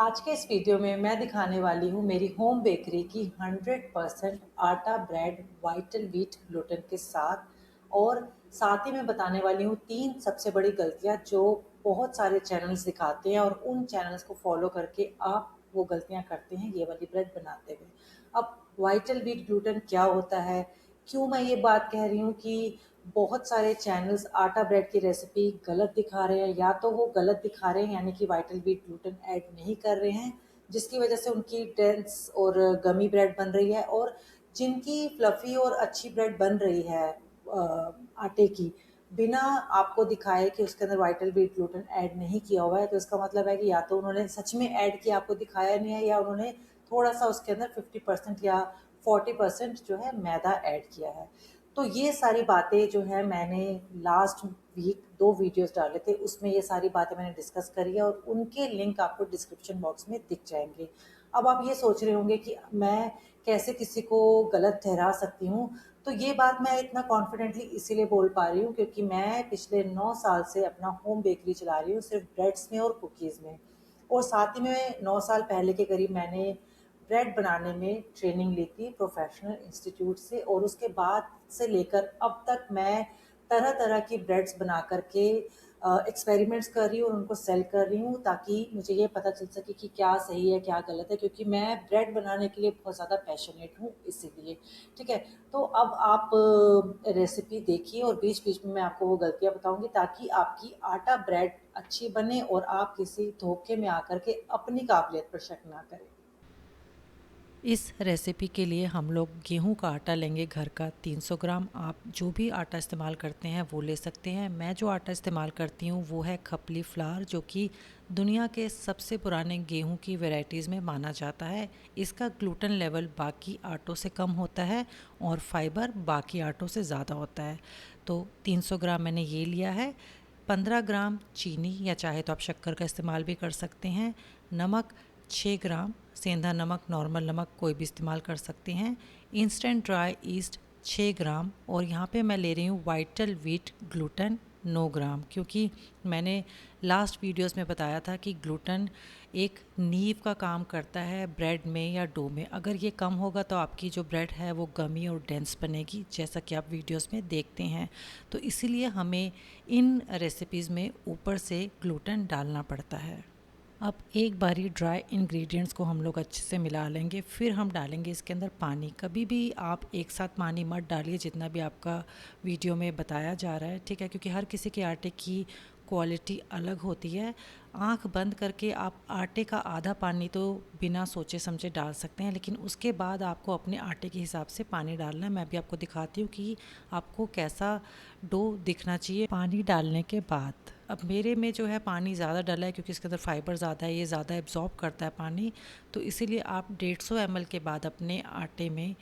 आज के इस वीडियो में मैं दिखाने वाली हूँ मेरी होम बेकरी की 100% आटा ब्रेड वाइटल व्हीट ग्लूटेन के साथ। और साथ ही मैं बताने वाली हूँ 3 सबसे बड़ी गलतियाँ जो बहुत सारे चैनल्स दिखाते हैं और उन चैनल्स को फॉलो करके आप वो गलतियाँ करते हैं ये वाली ब्रेड बनाते हुए। अब वाइटल व्हीट ग्लूटेन क्या होता है, क्यों मैं ये बात कह रही हूँ कि बहुत सारे चैनल्स आटा ब्रेड की रेसिपी गलत दिखा रहे हैं, या तो वो गलत दिखा रहे हैं यानी कि वाइटल व्हीट ग्लूटेन ऐड नहीं कर रहे हैं, जिसकी वजह से उनकी डेंस और गमी ब्रेड बन रही है। और जिनकी फ्लफी और अच्छी ब्रेड बन रही है आटे की, बिना आपको दिखाए कि उसके अंदर वाइटल व्हीट ग्लूटेन ऐड नहीं किया हुआ है, तो इसका मतलब है कि या तो उन्होंने सच में ऐड किया आपको दिखाया नहीं है, या उन्होंने थोड़ा सा उसके अंदर 50% या 40% जो है मैदा ऐड किया है। तो ये सारी बातें जो है मैंने लास्ट वीक 2 वीडियोस डाले थे, उसमें ये सारी बातें मैंने डिस्कस करी है और उनके लिंक आपको डिस्क्रिप्शन बॉक्स में दिख जाएंगे। अब आप ये सोच रहे होंगे कि मैं कैसे किसी को गलत ठहरा सकती हूँ। तो ये बात मैं इतना कॉन्फिडेंटली इसीलिए बोल पा रही हूँ क्योंकि मैं पिछले 9 साल से अपना होम बेकरी चला रही हूँ, सिर्फ ब्रेड्स में और कुकीज़ में। और साथ ही में 9 साल पहले के करीब मैंने ब्रेड बनाने में ट्रेनिंग ली थी प्रोफेशनल इंस्टीट्यूट से, और उसके बाद से लेकर अब तक मैं तरह तरह की ब्रेड्स बना करके एक्सपेरिमेंट्स कर रही हूँ और उनको सेल कर रही हूँ, ताकि मुझे ये पता चल सके कि क्या सही है क्या गलत है, क्योंकि मैं ब्रेड बनाने के लिए बहुत ज़्यादा पैशनेट हूँ इसीलिए। ठीक है, तो अब आप रेसिपी देखिए और बीच बीच में मैं आपको वो गलतियाँ बताऊंगी ताकि आपकी आटा ब्रेड अच्छी बने और आप किसी धोखे में आकर के अपनी काबिलियत पर शक ना करें। इस रेसिपी के लिए हम लोग गेहूं का आटा लेंगे घर का 300 ग्राम। आप जो भी आटा इस्तेमाल करते हैं वो ले सकते हैं। मैं जो आटा इस्तेमाल करती हूँ वो है खपली फ्लावर, जो कि दुनिया के सबसे पुराने गेहूं की वैरायटीज़ में माना जाता है। इसका ग्लूटेन लेवल बाकी आटों से कम होता है और फाइबर बाकी आटों से ज़्यादा होता है। तो 300 ग्राम मैंने ये लिया है। 15 ग्राम चीनी, या चाहे तो आप शक्कर का इस्तेमाल भी कर सकते हैं। नमक 6 ग्राम, सेंधा नमक, नॉर्मल नमक कोई भी इस्तेमाल कर सकते हैं। इंस्टेंट ड्राई ईस्ट 6 ग्राम, और यहाँ पे मैं ले रही हूँ वाइटल व्हीट ग्लूटेन 9 ग्राम, क्योंकि मैंने लास्ट वीडियोस में बताया था कि ग्लूटेन एक नींव का काम करता है ब्रेड में या डो में। अगर ये कम होगा तो आपकी जो ब्रेड है वो गमी और डेंस बनेगी, जैसा कि आप वीडियोस में देखते हैं। तो इसीलिए हमें इन रेसिपीज़ में ऊपर से ग्लूटेन डालना पड़ता है। अब एक बारी ड्राई इंग्रेडिएंट्स को हम लोग अच्छे से मिला लेंगे, फिर हम डालेंगे इसके अंदर पानी। कभी भी आप एक साथ पानी मत डालिए जितना भी आपका वीडियो में बताया जा रहा है, ठीक है, क्योंकि हर किसी के आटे की क्वालिटी अलग होती है। आंख बंद करके आप आटे का आधा पानी तो बिना सोचे समझे डाल सकते हैं, लेकिन उसके बाद आपको अपने आटे के हिसाब से पानी डालना है। मैं भी आपको दिखाती हूँ कि आपको कैसा डो दिखना चाहिए पानी डालने के बाद। अब मेरे में जो है पानी ज़्यादा डला है क्योंकि इसके अंदर फाइबर ज़्यादा है, ये ज़्यादा एब्जॉर्ब करता है पानी। तो इसीलिए आप 150 ml के बाद अपने आटे में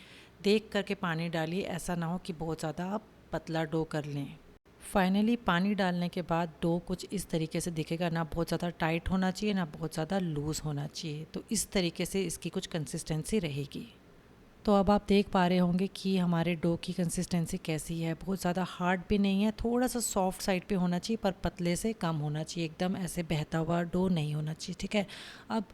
देख करके पानी डालिए, ऐसा ना हो कि बहुत ज़्यादा आप पतला डो कर लें। फाइनली पानी डालने के बाद डो कुछ इस तरीके से दिखेगा, ना बहुत ज़्यादा टाइट होना चाहिए ना बहुत ज़्यादा लूज़ होना चाहिए। तो इस तरीके से इसकी कुछ कंसिस्टेंसी रहेगी। तो अब आप देख पा रहे होंगे कि हमारे डो की कंसिस्टेंसी कैसी है। बहुत ज़्यादा हार्ड भी नहीं है, थोड़ा सा सॉफ्ट साइड पे होना चाहिए, पर पतले से कम होना चाहिए, एकदम ऐसे बहता हुआ डो नहीं होना चाहिए, ठीक है। अब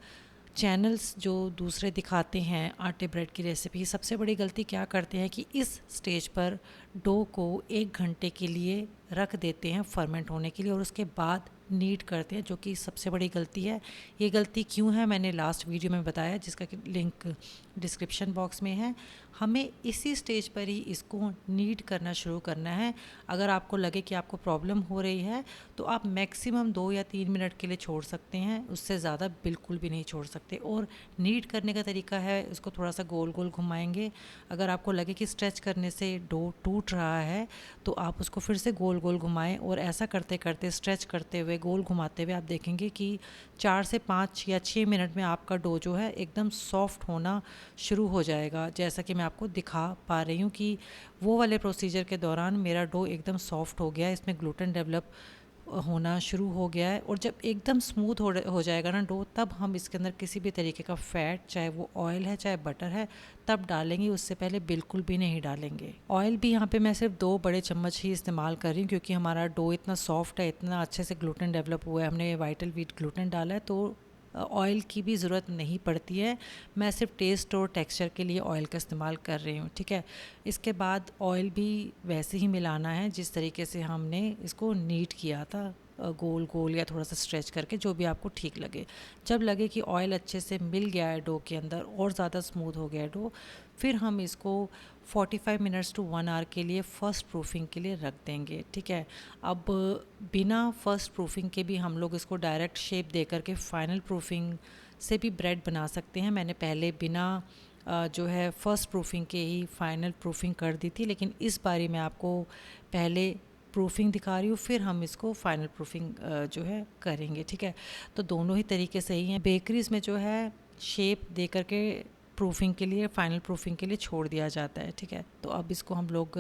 चैनल्स जो दूसरे दिखाते हैं आटे ब्रेड की रेसिपी, सबसे बड़ी गलती क्या करते हैं कि इस स्टेज पर डो को 1 घंटे के लिए रख देते हैं फर्मेंट होने के लिए, और उसके बाद नीड करते हैं, जो कि सबसे बड़ी गलती है। ये गलती क्यों है मैंने लास्ट वीडियो में बताया, जिसका कि लिंक डिस्क्रिप्शन बॉक्स में है। हमें इसी स्टेज पर ही इसको नीड करना शुरू करना है। अगर आपको लगे कि आपको प्रॉब्लम हो रही है तो आप मैक्सिमम 2 या 3 मिनट के लिए छोड़ सकते हैं, उससे ज़्यादा बिल्कुल भी नहीं छोड़ सकते। और नीड करने का तरीका है, उसको थोड़ा सा गोल गोल घुमाएंगे। अगर आपको लगे कि स्ट्रेच करने से डो टूट रहा है तो आप उसको फिर से गोल गोल घुमाएं, और ऐसा करते करते स्ट्रेच करते हुए गोल घुमाते हुए आप देखेंगे कि 4 से 5 या 6 मिनट में आपका डो जो है एकदम सॉफ्ट होना शुरू हो जाएगा। जैसा कि मैं आपको दिखा पा रही हूँ कि वो वाले प्रोसीजर के दौरान मेरा डो एकदम सॉफ्ट हो गया है, इसमें ग्लूटेन डेवलप होना शुरू हो गया है। और जब एकदम स्मूथ हो जाएगा ना डो, तब हम इसके अंदर किसी भी तरीके का फ़ैट, चाहे वो ऑयल है चाहे बटर है, तब डालेंगे। उससे पहले बिल्कुल भी नहीं डालेंगे। ऑयल भी यहाँ पे मैं सिर्फ 2 बड़े चम्मच ही इस्तेमाल कर रही हूँ, क्योंकि हमारा डो इतना सॉफ्ट है, इतना अच्छे से ग्लूटेन डेवलप हुआ है, हमने वाइटल व्हीट ग्लूटेन डाला है, तो ऑयल की भी ज़रूरत नहीं पड़ती है। मैं सिर्फ टेस्ट और टेक्सचर के लिए ऑयल का इस्तेमाल कर रही हूँ, ठीक है। इसके बाद ऑयल भी वैसे ही मिलाना है जिस तरीके से हमने इसको नीट किया था, गोल गोल या थोड़ा सा स्ट्रेच करके, जो भी आपको ठीक लगे। जब लगे कि ऑयल अच्छे से मिल गया है डो के अंदर और ज़्यादा स्मूथ हो गया है डो, फिर हम इसको 45 मिनट्स टू 1 आवर के लिए फ़र्स्ट प्रूफिंग के लिए रख देंगे, ठीक है। अब बिना फ़र्स्ट प्रूफिंग के भी हम लोग इसको डायरेक्ट शेप दे करके फ़ाइनल प्रूफिंग से भी ब्रेड बना सकते हैं। मैंने पहले बिना जो है फ़र्स्ट प्रूफिंग के ही फ़ाइनल प्रूफिंग कर दी थी, लेकिन इस बारी मैं आपको पहले प्रूफिंग दिखा रही हूँ, फिर हम इसको फ़ाइनल प्रूफिंग जो है करेंगे, ठीक है। तो दोनों ही तरीके सही हैं। बेकरीज़ में जो है शेप दे करके प्रूफिंग के लिए, फाइनल प्रूफिंग के लिए छोड़ दिया जाता है, ठीक है। तो अब इसको हम लोग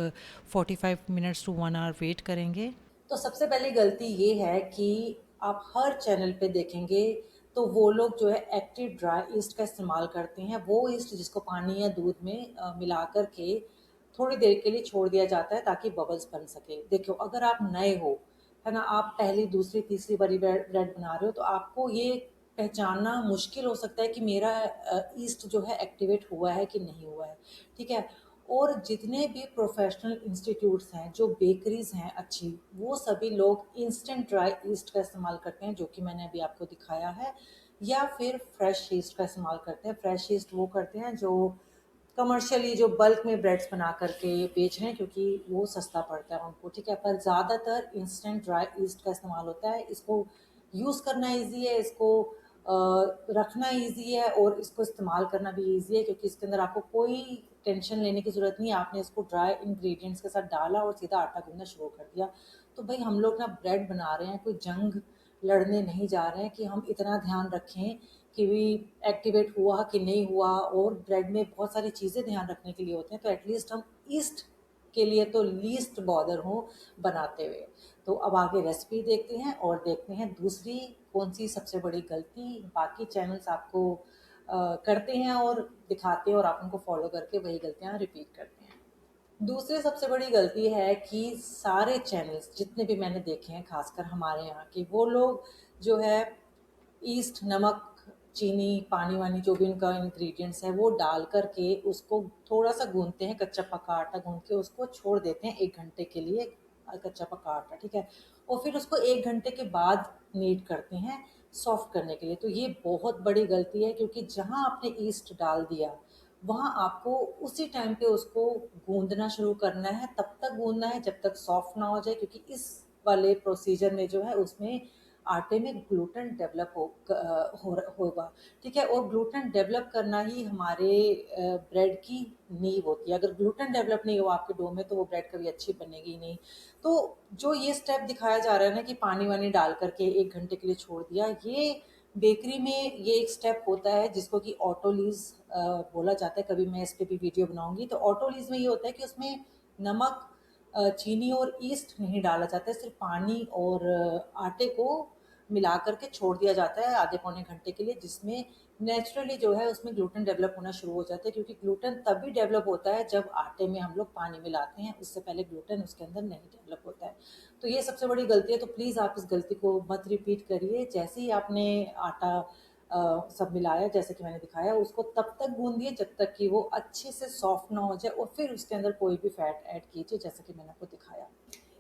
45 मिनट्स टू 1 आवर वेट करेंगे। तो सबसे पहली गलती ये है कि आप हर चैनल पे देखेंगे तो वो लोग जो है एक्टिव ड्राई ईस्ट का इस्तेमाल करते हैं। वो ईस्ट जिसको पानी या दूध में मिला कर के थोड़ी देर के लिए छोड़ दिया जाता है ताकि बबल्स बन सके। देखो, अगर आप नए हो, है ना, आप पहली दूसरी तीसरी बारी ब्रेड बना रहे हो, तो आपको ये पहचानना मुश्किल हो सकता है कि मेरा ईस्ट जो है एक्टिवेट हुआ है कि नहीं हुआ है, ठीक है। और जितने भी प्रोफेशनल इंस्टीट्यूट्स हैं, जो बेकरीज हैं अच्छी, वो सभी लोग इंस्टेंट ड्राई ईस्ट का इस्तेमाल करते हैं, जो कि मैंने अभी आपको दिखाया है, या फिर फ्रेश ईस्ट का इस्तेमाल करते हैं। फ्रेश ईस्ट वो करते हैं जो कमर्शियली, जो बल्क में ब्रेड्स बना करके बेच रहे हैं, क्योंकि वो सस्ता पड़ता है उनको, ठीक है। पर ज़्यादातर इंस्टेंट ड्राई ईस्ट का इस्तेमाल होता है। इसको यूज़ करना इजी है, इसको रखना इजी है, और इसको इस्तेमाल करना भी इजी है, क्योंकि इसके अंदर आपको कोई टेंशन लेने की ज़रूरत नहीं है। आपने इसको ड्राई इंग्रेडिएंट्स के साथ डाला और सीधा आटा गूंदना शुरू कर दिया। तो भाई, हम लोग ना ब्रेड बना रहे हैं, कोई जंग लड़ने नहीं जा रहे हैं कि हम इतना ध्यान रखें कि भी एक्टिवेट हुआ कि नहीं हुआ। और ब्रेड में बहुत सारी चीज़ें ध्यान रखने के लिए होते हैं, तो एटलीस्ट हम ईस्ट के लिए तो लीस्ट बॉदर हो बनाते हुए। तो अब आगे रेसिपी देखते हैं और देखते हैं दूसरी कौन सी सबसे बड़ी गलती बाकी चैनल्स आपको करते हैं और दिखाते हैं, और आप उनको फॉलो करके वही गलतियां रिपीट करते हैं। दूसरी सबसे बड़ी गलती है कि सारे चैनल्स जितने भी मैंने देखे हैं, खासकर हमारे यहाँ के, वो लोग जो है ईस्ट, नमक, चीनी, पानी वानी, जो भी उनका इंग्रेडिएंट्स है, वो डाल करके उसको थोड़ा सा गूंथते हैं, कच्चा पक्का आटा गूंथ के उसको छोड़ देते हैं 1 घंटे के लिए, कच्चा पक्का आटा, ठीक है। और फिर उसको 1 घंटे के बाद नीट करते हैं सॉफ्ट करने के लिए। तो ये बहुत बड़ी गलती है, क्योंकि जहाँ आपने ईस्ट डाल दिया, वहाँ आपको उसी टाइम पे उसको गूंदना शुरू करना है। तब तक गूंदना है जब तक सॉफ्ट ना हो जाए, क्योंकि इस वाले प्रोसीजर में जो है उसमें आटे में ग्लूटेन डेवलप होगा, ठीक है। और ग्लूटेन डेवलप करना ही हमारे ब्रेड की नींव होती है। अगर ग्लूटेन डेवलप नहीं हुआ आपके डो में, तो वो ब्रेड कभी अच्छी बनेगी ही नहीं। तो जो ये स्टेप दिखाया जा रहा है ना, कि पानी वानी डाल करके 1 घंटे के लिए छोड़ दिया, ये बेकरी में ये एक स्टेप होता है जिसको कि ऑटोलीज बोला जाता है। कभी मैं इस पे भी वीडियो बनाऊंगी। तो ऑटोलीज में ये होता है कि उसमें नमक, चीनी और ईस्ट नहीं डाला जाता है, सिर्फ पानी और आटे को मिला करके छोड़ दिया जाता है आधे पौने घंटे के लिए, जिसमें नेचुरली जो है उसमें ग्लूटेन डेवलप होना शुरू हो जाता है। क्योंकि ग्लूटेन तभी डेवलप होता है जब आटे में हम लोग पानी मिलाते हैं, उससे पहले ग्लूटेन उसके अंदर नहीं डेवलप होता है। तो ये सबसे बड़ी गलती है। तो प्लीज़ आप इस गलती को मत रिपीट करिए। जैसे ही आपने आटा सब मिलाया, जैसे कि मैंने दिखाया, उसको तब तक गूंदिए जब तक कि वो अच्छे से सॉफ्ट ना हो जाए, और फिर उसके अंदर कोई भी फैट ऐड कीजिए, जैसा कि मैंने आपको दिखाया।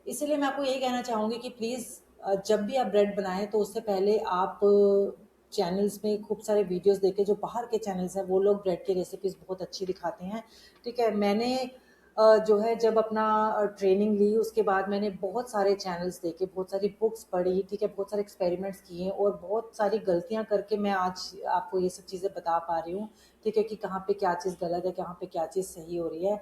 इसीलिए मैं आपको यही कहना चाहूँगी कि प्लीज़ जब भी आप ब्रेड बनाएं, तो उससे पहले आप चैनल्स में खूब सारे वीडियोस देखें। जो बाहर के चैनल्स हैं, वो लोग ब्रेड की रेसिपीज़ बहुत अच्छी दिखाते हैं, ठीक है। मैंने जो है जब अपना ट्रेनिंग ली, उसके बाद मैंने बहुत सारे चैनल्स देखे, बहुत सारी बुक्स पढ़ी, ठीक है, बहुत सारे एक्सपेरिमेंट्स किए, और बहुत सारी गलतियां करके मैं आज आपको ये सब चीज़ें बता पा रही हूँ, ठीक है, कि कहाँ पे क्या चीज़ गलत है, कहाँ पे क्या चीज़ सही हो रही है।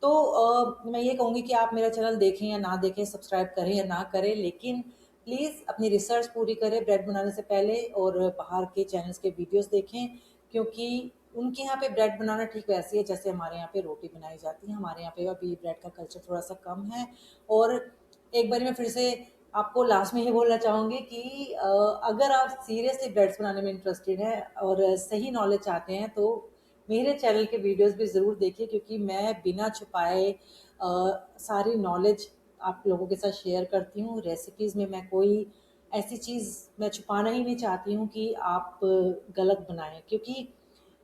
तो मैं ये कहूँगी कि आप मेरा चैनल देखें या ना देखें, सब्सक्राइब करें या ना करें, लेकिन प्लीज़ अपनी रिसर्च पूरी करें ब्रेड बनाने से पहले, और बाहर के चैनल्स के वीडियोस देखें, क्योंकि उनके यहाँ पे ब्रेड बनाना ठीक वैसे है जैसे हमारे यहाँ पे रोटी बनाई जाती है। हमारे यहाँ पे अभी ब्रेड का कल्चर थोड़ा सा कम है। और एक बार मैं फिर से आपको लास्ट में ये बोलना चाहूँगी कि अगर आप सीरियसली ब्रेड्स बनाने में इंटरेस्टेड हैं और सही नॉलेज चाहते हैं, तो मेरे चैनल के वीडियोस भी ज़रूर देखिए, क्योंकि मैं बिना छुपाए सारी नॉलेज आप लोगों के साथ शेयर करती हूँ। रेसिपीज़ में मैं कोई ऐसी चीज़ मैं छुपाना ही नहीं चाहती हूँ कि आप गलत बनाएँ, क्योंकि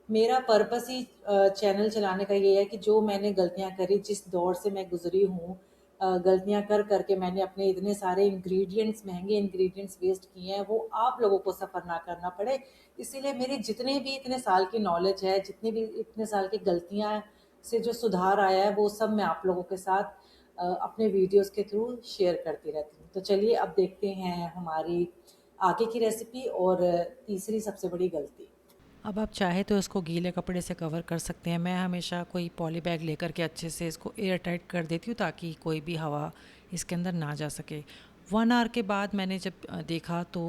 मेरा पर्पस ही चैनल चलाने का ये है कि जो मैंने गलतियाँ करी, जिस दौर से मैं गुज़री हूँ, गलतियाँ कर कर के मैंने अपने इतने सारे इंग्रीडिएंट्स, महँगे इंग्रीडिएंट्स वेस्ट किए हैं, वो आप लोगों को सफ़र ना करना पड़े। इसीलिए मेरी जितने भी इतने साल की नॉलेज है, जितनी भी इतने साल की गलतियाँ से जो सुधार आया है, वो सब मैं आप लोगों के साथ अपने वीडियोज़ के थ्रू शेयर करती रहती हूँ। तो चलिए अब देखते हैं हमारी आगे की रेसिपी और तीसरी सबसे बड़ी गलती। अब आप चाहे तो इसको गीले कपड़े से कवर कर सकते हैं। मैं हमेशा कोई पॉली बैग लेकर के अच्छे से इसको एयर टाइट कर देती हूँ ताकि कोई भी हवा इसके अंदर ना जा सके। 1 आवर के बाद मैंने जब देखा तो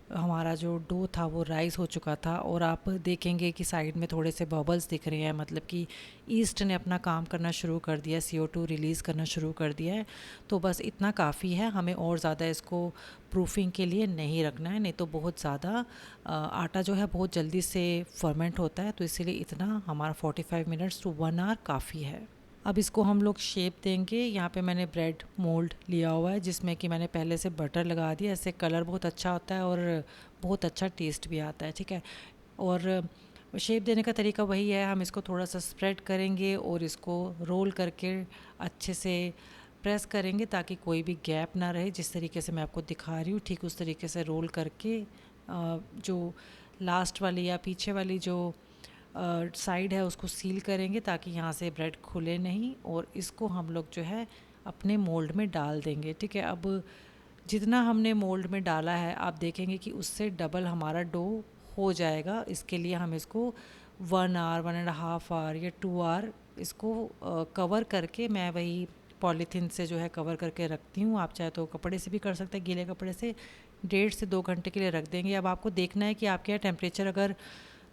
हमारा जो डो था वो राइज़ हो चुका था, और आप देखेंगे कि साइड में थोड़े से बबल्स दिख रहे हैं, मतलब कि ईस्ट ने अपना काम करना शुरू कर दिया, CO2 रिलीज़ करना शुरू कर दिया है। तो बस इतना काफ़ी है, हमें और ज़्यादा इसको प्रूफिंग के लिए नहीं रखना है, नहीं तो बहुत ज़्यादा आटा जो है बहुत जल्दी से फर्मेंट होता है। तो इसीलिए इतना हमारा 45 मिनट्स टू 1 आवर काफ़ी है। अब इसको हम लोग शेप देंगे। यहाँ पे मैंने ब्रेड मोल्ड लिया हुआ है जिसमें कि मैंने पहले से बटर लगा दिया, इससे कलर बहुत अच्छा होता है और बहुत अच्छा टेस्ट भी आता है, ठीक है। और शेप देने का तरीका वही है, हम इसको थोड़ा सा स्प्रेड करेंगे और इसको रोल करके अच्छे से प्रेस करेंगे ताकि कोई भी गैप ना रहे। जिस तरीके से मैं आपको दिखा रही हूँ ठीक उस तरीके से रोल करके जो लास्ट वाली या पीछे वाली जो साइड है उसको सील करेंगे ताकि यहाँ से ब्रेड खुले नहीं, और इसको हम लोग जो है अपने मोल्ड में डाल देंगे, ठीक है। अब जितना हमने मोल्ड में डाला है आप देखेंगे कि उससे डबल हमारा डो हो जाएगा। इसके लिए हम इसको 1 आवर 1.5 आवर या 2 आवर इसको कवर करके, मैं वही पॉलीथीन से जो है कवर करके रखती हूँ। आप चाहे तो कपड़े से भी कर सकते हैं, गीले कपड़े से 1.5 से 2 घंटे के लिए रख देंगे। अब आपको देखना है कि आपके यहाँ टेम्परेचर अगर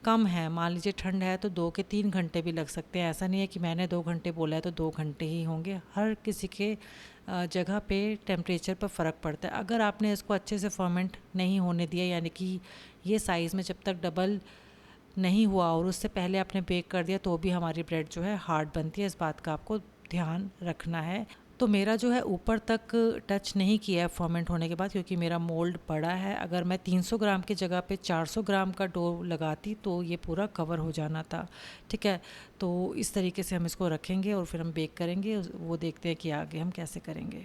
कम है, मान लीजिए ठंड है, तो 2 के 3 घंटे भी लग सकते हैं। ऐसा नहीं है कि मैंने 2 घंटे बोला है तो 2 घंटे ही होंगे। हर किसी के जगह पे टेम्परेचर पर फ़र्क पड़ता है। अगर आपने इसको अच्छे से फर्मेंट नहीं होने दिया, यानी कि ये साइज़ में जब तक डबल नहीं हुआ और उससे पहले आपने बेक कर दिया, तो भी हमारी ब्रेड जो है हार्ड बनती है। इस बात का आपको ध्यान रखना है। तो मेरा जो है ऊपर तक टच नहीं किया है फर्मेंट होने के बाद, क्योंकि मेरा मोल्ड बड़ा है। अगर मैं 300 ग्राम की जगह पे 400 ग्राम का डो लगाती तो ये पूरा कवर हो जाना था, ठीक है। तो इस तरीके से हम इसको रखेंगे और फिर हम बेक करेंगे, वो देखते हैं कि आगे हम कैसे करेंगे।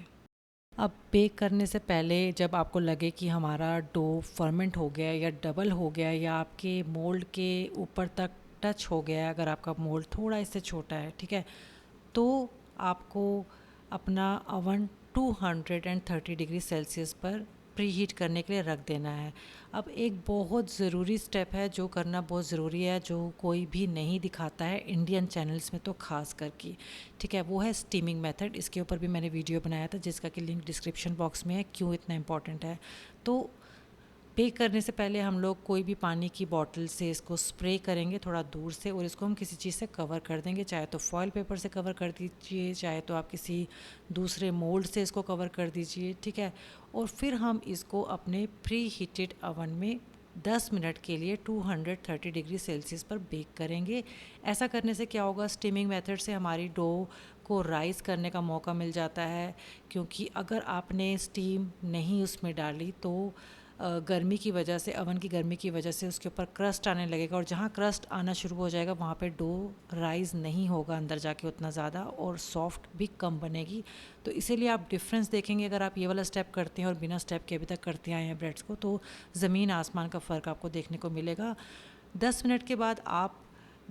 अब बेक करने से पहले जब आपको लगे कि हमारा डो फर्मेंट हो गया है या डबल हो गया है या आपके मोल्ड के ऊपर तक टच हो गया है, अगर आपका मोल्ड थोड़ा इससे छोटा है, ठीक है, तो आपको अपना अवन 230 डिग्री सेल्सियस पर प्री हीट करने के लिए रख देना है। अब एक बहुत ज़रूरी स्टेप है जो करना बहुत ज़रूरी है, जो कोई भी नहीं दिखाता है इंडियन चैनल्स में तो ख़ास करके, ठीक है, वो है स्टीमिंग मेथड। इसके ऊपर भी मैंने वीडियो बनाया था जिसका कि लिंक डिस्क्रिप्शन बॉक्स में है, क्यों इतना इम्पॉर्टेंट है। तो बेक करने से पहले हम लोग कोई भी पानी की बॉटल से इसको स्प्रे करेंगे थोड़ा दूर से, और इसको हम किसी चीज़ से कवर कर देंगे। चाहे तो फॉयल पेपर से कवर कर दीजिए, चाहे तो आप किसी दूसरे मोल्ड से इसको कवर कर दीजिए, ठीक है। और फिर हम इसको अपने प्री हीटेड अवन में 10 मिनट के लिए 230 डिग्री सेल्सियस पर बेक करेंगे। ऐसा करने से क्या होगा, स्टीमिंग मेथड से हमारी डो को राइस करने का मौका मिल जाता है, क्योंकि अगर आपने स्टीम नहीं उसमें डाली तो गर्मी की वजह से, अवन की गर्मी की वजह से उसके ऊपर क्रस्ट आने लगेगा, और जहाँ क्रस्ट आना शुरू हो जाएगा वहाँ पे डो राइज़ नहीं होगा अंदर जाके उतना ज़्यादा, और सॉफ्ट भी कम बनेगी। तो इसीलिए आप डिफरेंस देखेंगे अगर आप ये वाला स्टेप करते हैं और बिना स्टेप के अभी तक करते आए हैं ब्रेड्स को, तो ज़मीन आसमान का फ़र्क आपको देखने को मिलेगा। 10 मिनट के बाद आप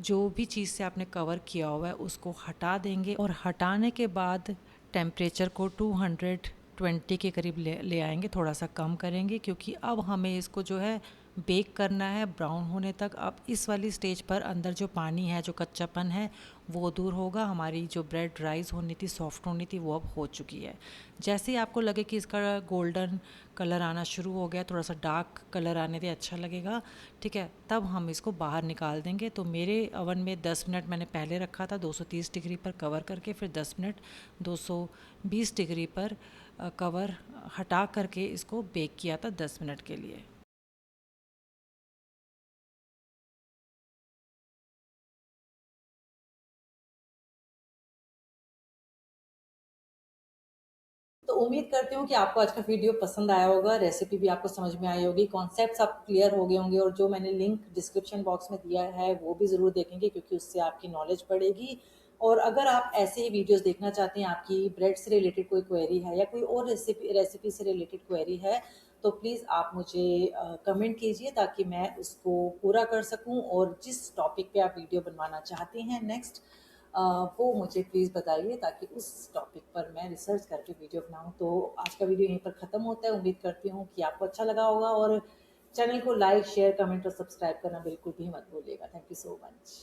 जो भी चीज़ से आपने कवर किया हुआ है उसको हटा देंगे, और हटाने के बाद टेम्परेचर को 220 के करीब ले आएंगे, थोड़ा सा कम करेंगे, क्योंकि अब हमें इसको जो है बेक करना है ब्राउन होने तक। अब इस वाली स्टेज पर अंदर जो पानी है, जो कच्चापन है, वो दूर होगा। हमारी जो ब्रेड राइस होनी थी, सॉफ्ट होनी थी, वो अब हो चुकी है। जैसे ही आपको लगे कि इसका गोल्डन कलर आना शुरू हो गया, थोड़ा सा डार्क कलर आने दे, अच्छा लगेगा, ठीक है, तब हम इसको बाहर निकाल देंगे। तो मेरे अवन में 10 मिनट मैंने पहले रखा था 230 डिग्री पर कवर करके, फिर 10 मिनट 220 डिग्री पर कवर हटा करके इसको बेक किया था 10 मिनट के लिए। तो उम्मीद करती हूँ कि आपको आज का वीडियो पसंद आया होगा, रेसिपी भी आपको समझ में आई होगी, कॉन्सेप्ट्स आप क्लियर हो गए होंगे, और जो मैंने लिंक डिस्क्रिप्शन बॉक्स में दिया है वो भी ज़रूर देखेंगे, क्योंकि उससे आपकी नॉलेज बढ़ेगी। और अगर आप ऐसे ही वीडियोस देखना चाहते हैं, आपकी ब्रेड से रिलेटेड कोई क्वेरी है या कोई और रेसिपी से रिलेटेड क्वेरी है, तो प्लीज़ आप मुझे कमेंट कीजिए, ताकि मैं उसको पूरा कर सकूं। और जिस टॉपिक पे आप वीडियो बनवाना चाहते हैं नेक्स्ट, वो मुझे प्लीज़ बताइए, ताकि उस टॉपिक पर मैं रिसर्च करके वीडियो बनाऊं। तो आज का वीडियो यहीं पर ख़त्म होता है। उम्मीद करती हूँ कि आपको अच्छा लगा होगा, और चैनल को लाइक, शेयर, कमेंट और सब्सक्राइब करना बिल्कुल भी मत भूलिएगा। Thank you so much.